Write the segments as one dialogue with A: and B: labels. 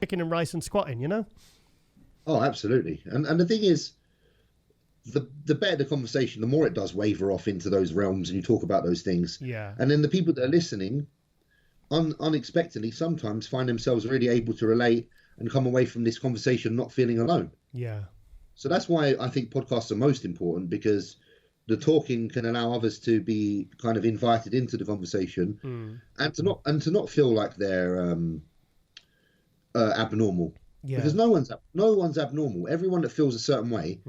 A: chicken and rice and squatting, you know?
B: Oh, absolutely. And the thing is, the better the conversation, the more it does waver off into those realms, and you talk about those things.
A: Yeah.
B: And then the people that are listening, unexpectedly, sometimes find themselves really able to relate and come away from this conversation not feeling alone.
A: Yeah.
B: So that's why I think podcasts are most important, because the talking can allow others to be kind of invited into the conversation, and to not feel like they're abnormal.
A: Yeah.
B: Because no one's abnormal. Everyone that feels a certain way,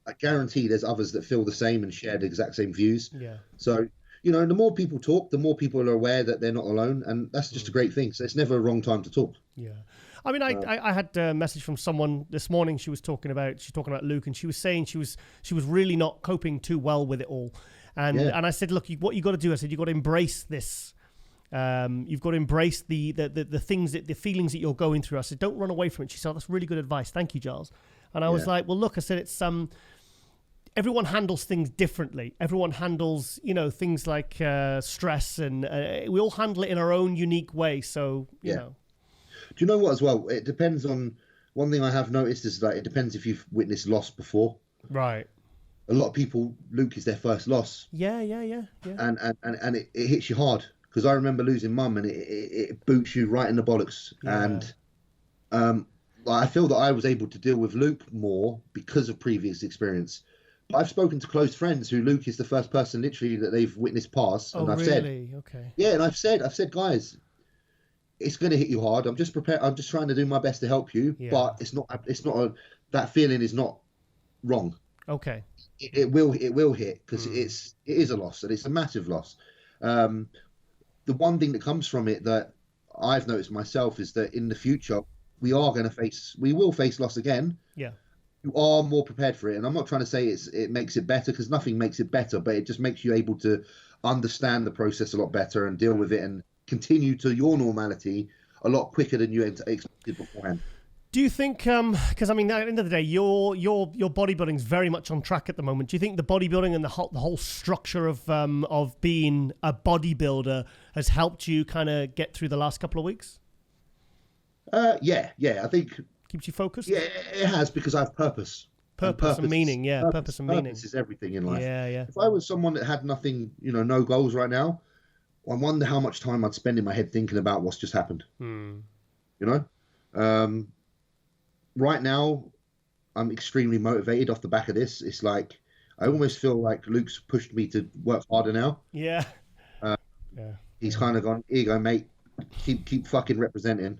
B: I guarantee there's others that feel the same and share the exact same views.
A: Yeah.
B: So, you know, the more people talk, the more people are aware that they're not alone, and that's just a great thing. So it's never a wrong time to talk.
A: Yeah. I mean, I had a message from someone this morning. She's talking about Luke, and she was saying she was really not coping too well with it all. And I said, look, what you got to do, I said, you got to embrace this. You've got to embrace the things, the feelings that you're going through. I said, don't run away from it. She said, oh, that's really good advice. Thank you, Giles. And I was like, well, look, I said, it's everyone handles things differently. Everyone handles, you know, things like stress, and we all handle it in our own unique way. So, you know.
B: Do you know what as well? It depends on, one thing I have noticed is that it depends if you've witnessed loss before.
A: Right.
B: A lot of people, Luke is their first loss.
A: Yeah.
B: And it hits you hard. Because I remember losing mum, and it boots you right in the bollocks. Yeah. And I feel that I was able to deal with Luke more because of previous experience. But I've spoken to close friends who Luke is the first person literally that they've witnessed pass.
A: And
B: I've
A: said,
B: okay. Yeah, and I've said, guys, it's going to hit you hard. I'm just prepared. I'm just trying to do my best to help you. Yeah. But that feeling is not wrong.
A: Okay.
B: It will hit, because it is a loss, and it's a massive loss. The one thing that comes from it that I've noticed myself is that in the future we will face loss again.
A: Yeah.
B: You are more prepared for it, and I'm not trying to say it makes it better, because nothing makes it better, but it just makes you able to understand the process a lot better and deal with it and continue to your normality a lot quicker than you expected beforehand.
A: Do you think, because I mean, at the end of the day, your bodybuilding's very much on track at the moment. Do you think the bodybuilding and the whole structure of being a bodybuilder has helped you kind of get through the last couple of weeks?
B: Yeah, I think
A: keeps you focused.
B: Yeah, it has, because I have purpose.
A: Purpose and meaning, yeah. Purpose and meaning.
B: Purpose is everything in life.
A: Yeah.
B: If I was someone that had nothing, no goals right now, I wonder how much time I'd spend in my head thinking about what's just happened. Right now, I'm extremely motivated off the back of this. It's like, I almost feel like Luke's pushed me to work harder now.
A: Yeah.
B: He's kind of gone, here you go, mate. Keep fucking representing.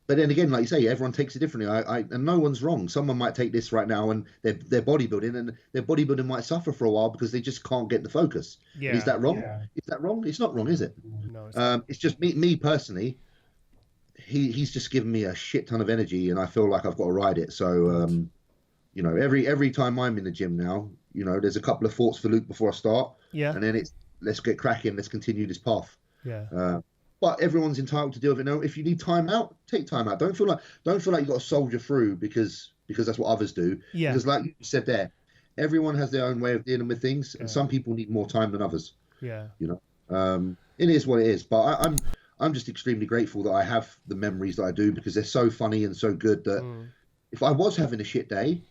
B: But then again, like you say, everyone takes it differently. And no one's wrong. Someone might take this right now and they're bodybuilding, and their bodybuilding might suffer for a while because they just can't get the focus. Yeah. Is that wrong? Yeah. Is that wrong? It's not wrong, is it? No. It's just me personally. He's just given me a shit ton of energy, and I feel like I've got to ride it. So, every time I'm in the gym now, there's a couple of thoughts for Luke before I start.
A: Yeah.
B: And then it's, let's get cracking. Let's continue this path.
A: Yeah.
B: But everyone's entitled to deal with it. No, if you need time out, take time out. Don't feel like you got to soldier through because that's what others do.
A: Yeah.
B: Because like you said there, everyone has their own way of dealing with things, and some people need more time than others.
A: Yeah.
B: It is what it is. But I'm just extremely grateful that I have the memories that I do, because they're so funny and so good that if I was having a shit day,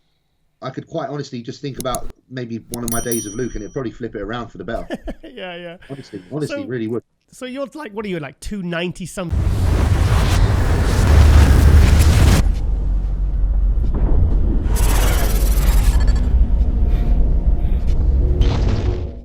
B: I could quite honestly just think about maybe one of my days of Luke, and it'd probably flip it around for the better.
A: Yeah.
B: Honestly, really would.
A: So you're like, what are you, like 290 something?